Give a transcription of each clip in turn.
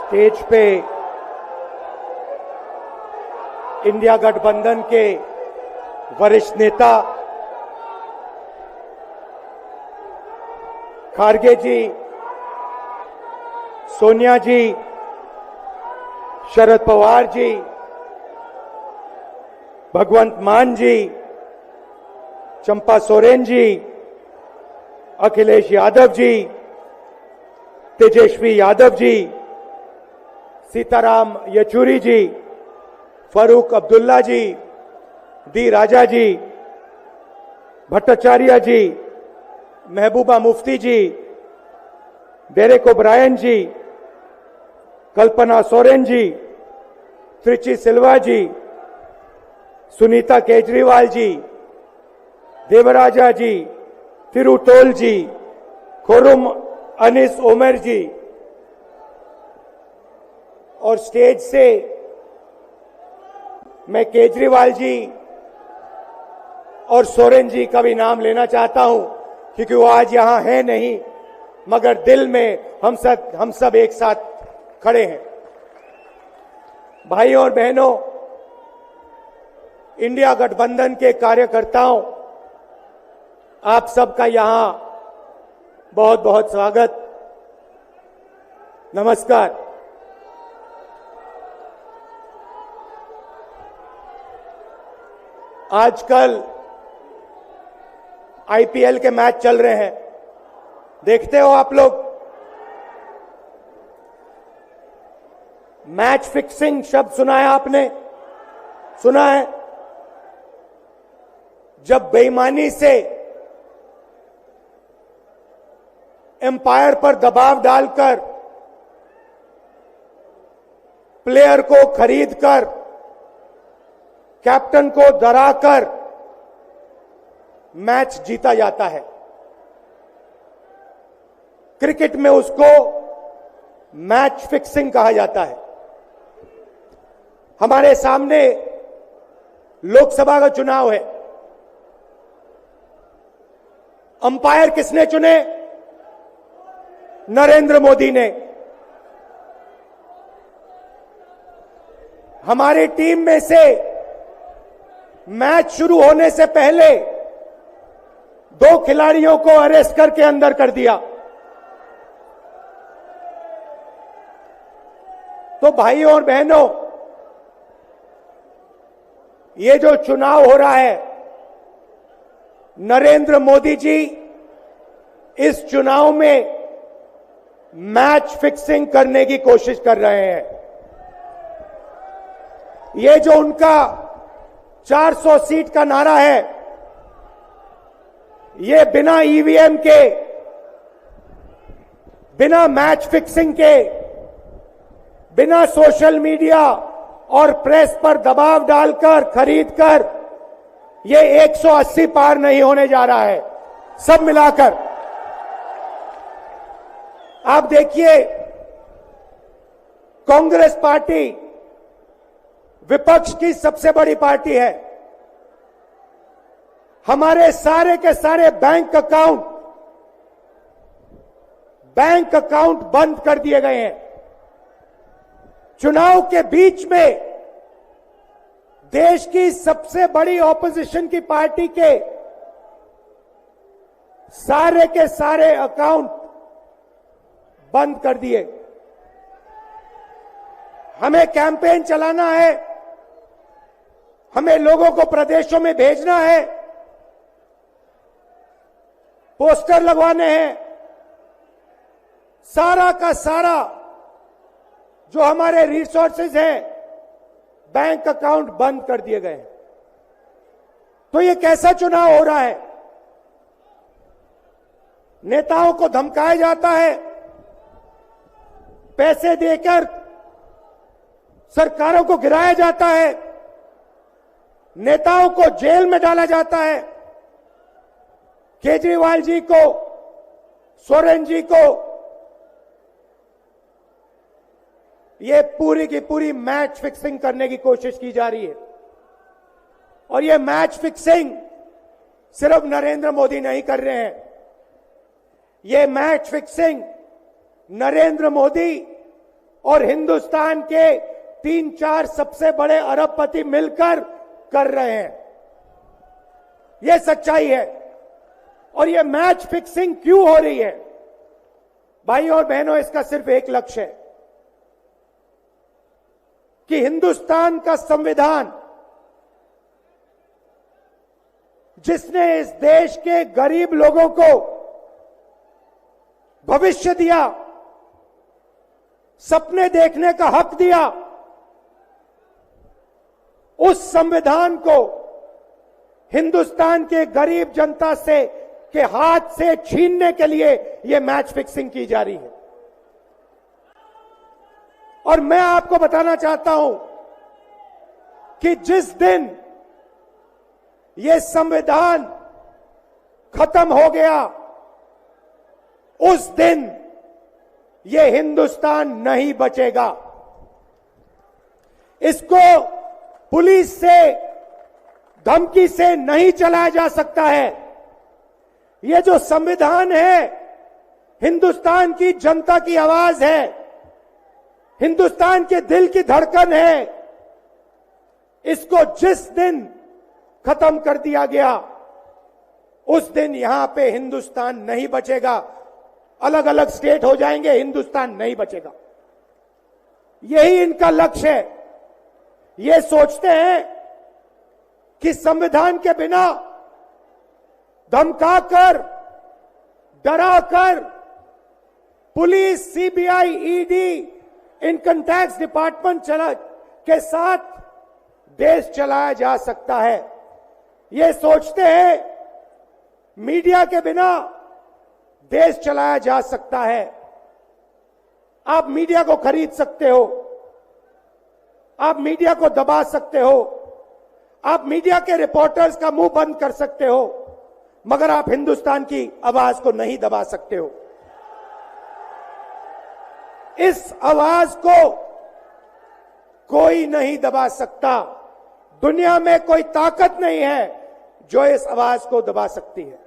Stage पे India गठबंधन के वरिष्ठ नेता खारगे जी, सोनिया जी, शरद पवार जी, भगवंत मान जी, चंपा सोरेन जी, अखिलेश यादव जी, तेजस्वी यादव जी, सीताराम येचुरी जी, फारूक अब्दुल्ला जी, डी राजा जी, भट्टाचार्य जी, महबूबा मुफ्ती जी, डेरेक ओब्रायन जी, कल्पना सोरेन जी, त्रिची सिल्वा जी, सुनीता केजरीवाल जी, देवराजा जी, तिरुतोल जी, खोरुम अनिस ओमर जी, और स्टेज से मैं केजरीवाल जी और सोरेन जी का भी नाम लेना चाहता हूं, क्योंकि वो आज यहां है नहीं, मगर दिल में हम सब एक साथ खड़े हैं। भाइयों और बहनों, इंडिया गठबंधन के कार्यकर्ताओं, आप सबका यहां बहुत बहुत स्वागत, नमस्कार। आजकल आईपीएल के मैच चल रहे हैं, देखते हो आप लोग। मैच फिक्सिंग शब्द सुना है आपने? सुना है? जब बेईमानी से एम्पायर पर दबाव डालकर प्लेयर को खरीदकर कैप्टन को डराकर मैच जीता जाता है। क्रिकेट में उसको मैच फिक्सिंग कहा जाता है। हमारे सामने लोकसभा का चुनाव है। अंपायर किसने चुने? नरेंद्र मोदी ने। हमारी टीम में से मैच शुरू होने से पहले 2 खिलाड़ियों को अरेस्ट करके अंदर कर दिया। तो भाइयों और बहनों, ये जो चुनाव हो रहा है, नरेंद्र मोदी जी इस चुनाव में मैच फिक्सिंग करने की कोशिश कर रहे हैं। ये जो उनका 400 सीट का नारा है, ये बिना ईवीएम के, बिना मैच फिक्सिंग के, बिना सोशल मीडिया और प्रेस पर दबाव डालकर खरीदकर, ये 180 पार नहीं होने जा रहा है। सब मिलाकर आप देखिए, कांग्रेस पार्टी विपक्ष की सबसे बड़ी पार्टी है। हमारे सारे के सारे बैंक अकाउंट बंद कर दिए गए हैं। चुनाव के बीच में देश की सबसे बड़ी ऑपोजिशन की पार्टी के सारे अकाउंट बंद कर दिए। हमें कैंपेन चलाना है, हमें लोगों को प्रदेशों में भेजना है, पोस्टर लगवाने हैं। सारा का सारा जो हमारे रिसोर्सेज हैं, बैंक अकाउंट बंद कर दिए गए हैं। तो ये कैसा चुनाव हो रहा है? नेताओं को धमकाया जाता है, पैसे देकर सरकारों को गिराया जाता है, नेताओं को जेल में डाला जाता है। केजरीवाल जी को, सोरेन जी को ये पूरी की पूरी मैच फिक्सिंग करने की कोशिश की जा रही है। और ये मैच फिक्सिंग सिर्फ नरेंद्र मोदी नहीं कर रहे हैं। ये मैच फिक्सिंग नरेंद्र मोदी और हिंदुस्तान के 3-4 सबसे बड़े अरबपति मिलकर कर रहे हैं। यह सच्चाई है। और यह मैच फिक्सिंग क्यों हो रही है? भाइयों और बहनों, इसका सिर्फ एक लक्ष्य है कि हिंदुस्तान का संविधान, जिसने इस देश के गरीब लोगों को भविष्य दिया, सपने देखने का हक दिया, उस संविधान को हिंदुस्तान के गरीब जनता से के हाथ से छीनने के लिए यह मैच फिक्सिंग की जा रही है। और मैं आपको बताना चाहता हूं कि जिस दिन यह संविधान खत्म हो गया, उस दिन यह हिंदुस्तान नहीं बचेगा। इसको पुलिस से, धमकी से नहीं चलाया जा सकता है। यह जो संविधान है, हिंदुस्तान की जनता की आवाज है, हिंदुस्तान के दिल की धड़कन है। इसको जिस दिन खत्म कर दिया गया, उस दिन यहां पे हिंदुस्तान नहीं बचेगा। अलग अलग स्टेट हो जाएंगे, हिंदुस्तान नहीं बचेगा। यही इनका लक्ष्य है। ये सोचते हैं कि संविधान के बिना धमकाकर, डराकर police, CBI, ED, income tax department के साथ देश चलाया जा सकता है। ये सोचते हैं मीडिया के बिना देश चलाया जा सकता है। आप मीडिया को खरीद सकते हो, आप मीडिया को दबा सकते हो, आप मीडिया के रिपोर्टर्स का मुंह बंद कर सकते हो, मगर आप हिंदुस्तान की आवाज को नहीं दबा सकते हो। इस आवाज को कोई नहीं दबा सकता। दुनिया में कोई ताकत नहीं है जो इस आवाज को दबा सकती है।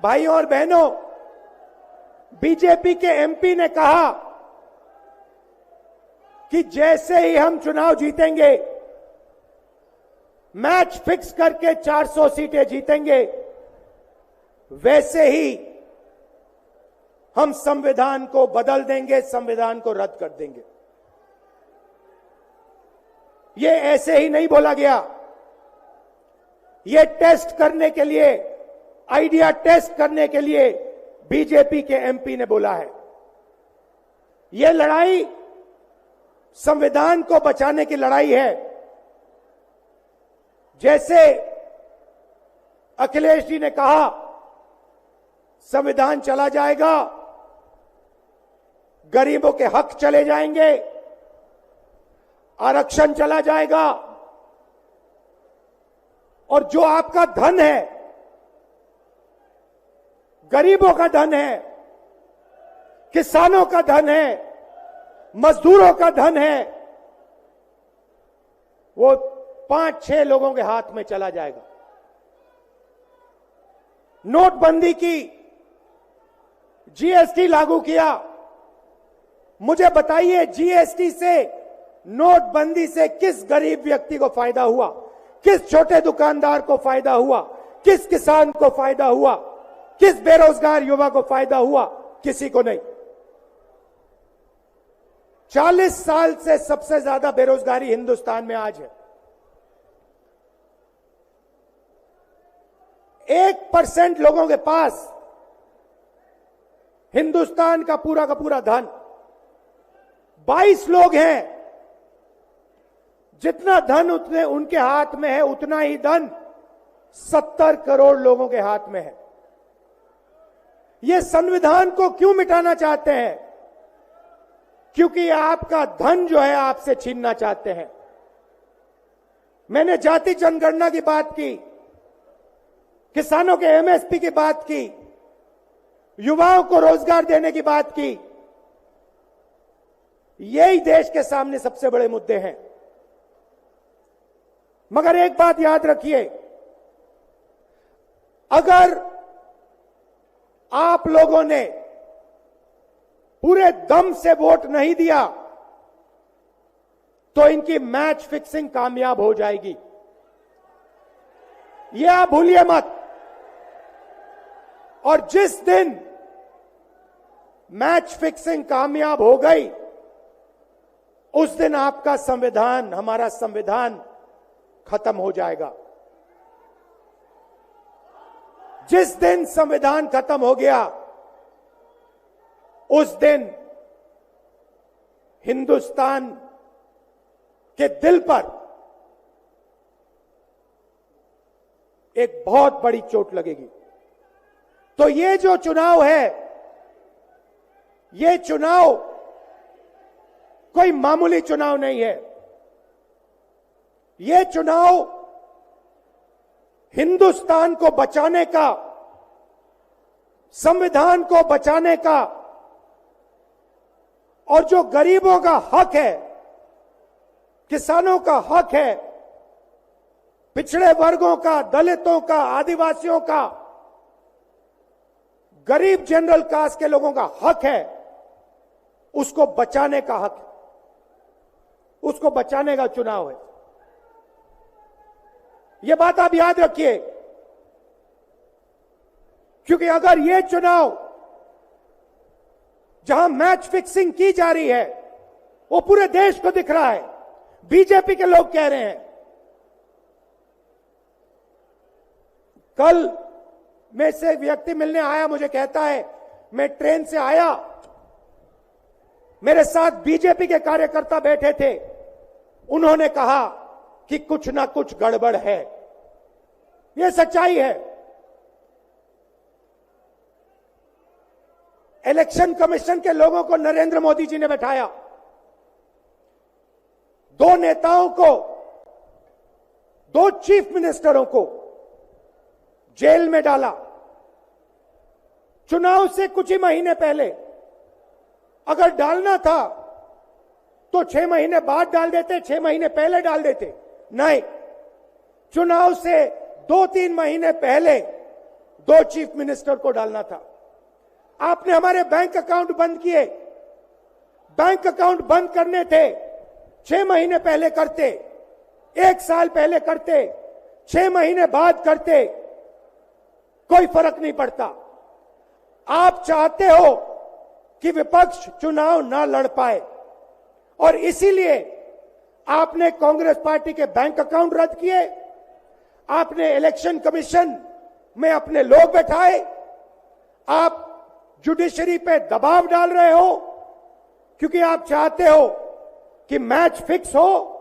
भाइयों और बहनों, बीजेपी के एमपी ने कहा कि जैसे ही हम चुनाव जीतेंगे, मैच फिक्स करके 400 सीटें जीतेंगे, वैसे ही हम संविधान को बदल देंगे, संविधान को रद्द कर देंगे। ये ऐसे ही नहीं बोला गया। ये टेस्ट करने के लिए, आइडिया टेस्ट करने के लिए बीजेपी के एमपी ने बोला है। ये लड़ाई संविधान को बचाने की लड़ाई है। जैसे अखिलेश जी ने कहा, संविधान चला जाएगा, गरीबों के हक चले जाएंगे, आरक्षण चला जाएगा, और जो आपका धन है, गरीबों का धन है, किसानों का धन है, मजदूरों का धन है, वो 5-6 लोगों के हाथ में चला जाएगा। नोटबंदी की, जीएसटी लागू किया। मुझे बताइए, जीएसटी से, नोटबंदी से किस गरीब व्यक्ति को फायदा हुआ? किस छोटे दुकानदार को फायदा हुआ? किस किसान को फायदा हुआ? किस बेरोजगार युवा को फायदा हुआ? किसी को नहीं। 40 साल से सबसे ज्यादा बेरोजगारी हिंदुस्तान में आज है। 1% लोगों के पास हिंदुस्तान का पूरा धन, 22 लोग हैं। जितना धन उतने उनके हाथ में है, उतना ही धन 70 करोड़ लोगों के हाथ में है। ये संविधान को क्यों मिटाना चाहते हैं? क्योंकि आपका धन जो है आपसे छीनना चाहते हैं। मैंने जाति जनगणना की बात की, किसानों के एमएसपी की बात की, युवाओं को रोजगार देने की बात की। यही देश के सामने सबसे बड़े मुद्दे हैं। मगर एक बात याद रखिए, अगर आप लोगों ने पूरे दम से वोट नहीं दिया तो इनकी मैच फिक्सिंग कामयाब हो जाएगी। यह आप भूलिए मत। और जिस दिन मैच फिक्सिंग कामयाब हो गई, उस दिन आपका संविधान, हमारा संविधान खत्म हो जाएगा। जिस दिन संविधान खत्म हो गया, उस दिन हिंदुस्तान के दिल पर एक बहुत बड़ी चोट लगेगी। तो ये जो चुनाव है, ये चुनाव कोई मामूली चुनाव नहीं है। ये चुनाव हिंदुस्तान को बचाने का, संविधान को बचाने का, और जो गरीबों का हक है, किसानों का हक है, पिछड़े वर्गों का, दलितों का, आदिवासियों का, गरीब जनरल कास्ट के लोगों का हक है, उसको बचाने का हक है, उसको बचाने का चुनाव है। यह बात आप याद रखिए, क्योंकि अगर यह चुनाव जहां मैच फिक्सिंग की जा रही है, वो पूरे देश को दिख रहा है, बीजेपी के लोग कह रहे हैं। कल में से व्यक्ति मिलने आया, मुझे कहता है मैं ट्रेन से आया, मेरे साथ बीजेपी के कार्यकर्ता बैठे थे, उन्होंने कहा कि कुछ ना कुछ गड़बड़ है। यह सच्चाई है। इलेक्शन कमीशन के लोगों को नरेंद्र मोदी जी ने बैठाया, दो नेताओं को, दो चीफ मिनिस्टरों को जेल में डाला। चुनाव से कुछ ही महीने पहले अगर डालना था तो 6 महीने बाद डाल देते, 6 महीने पहले डाल देते। नहीं, चुनाव से 2-3 महीने पहले 2 चीफ मिनिस्टर को डालना था। आपने हमारे बैंक अकाउंट बंद किए। बैंक अकाउंट बंद करने थे, 6 महीने पहले करते, 1 साल पहले करते, 6 महीने बाद करते, कोई फर्क नहीं पड़ता। आप चाहते हो कि विपक्ष चुनाव ना लड़ पाए, और इसीलिए आपने कांग्रेस पार्टी के बैंक अकाउंट रद्द किए, आपने इलेक्शन कमीशन में अपने लोग बैठाए, आप जुडिशरी पे दबाव डाल रहे हो, क्योंकि आप चाहते हो कि मैच फिक्स हो,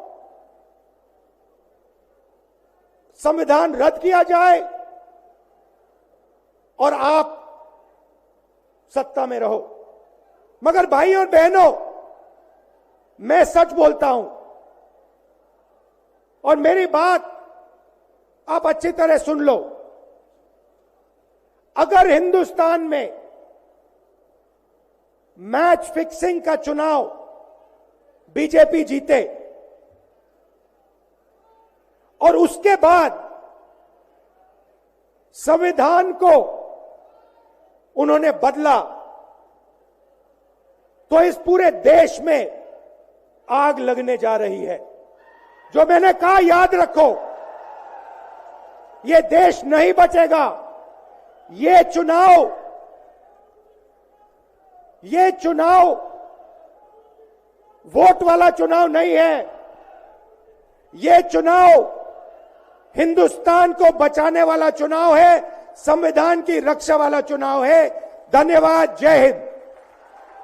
संविधान रद्द किया जाए और आप सत्ता में रहो। मगर भाइयों और बहनों, मैं सच बोलता हूं, और मेरी बात आप अच्छी तरह सुन लो। अगर हिंदुस्तान में मैच फिक्सिंग का चुनाव बीजेपी जीते और उसके बाद संविधान को उन्होंने बदला, तो इस पूरे देश में आग लगने जा रही है। जो मैंने कहा, याद रखो, यह देश नहीं बचेगा। ये चुनाव वोट वाला चुनाव नहीं है। ये चुनाव हिंदुस्तान को बचाने वाला चुनाव है, संविधान की रक्षा वाला चुनाव है। धन्यवाद। जय हिंद।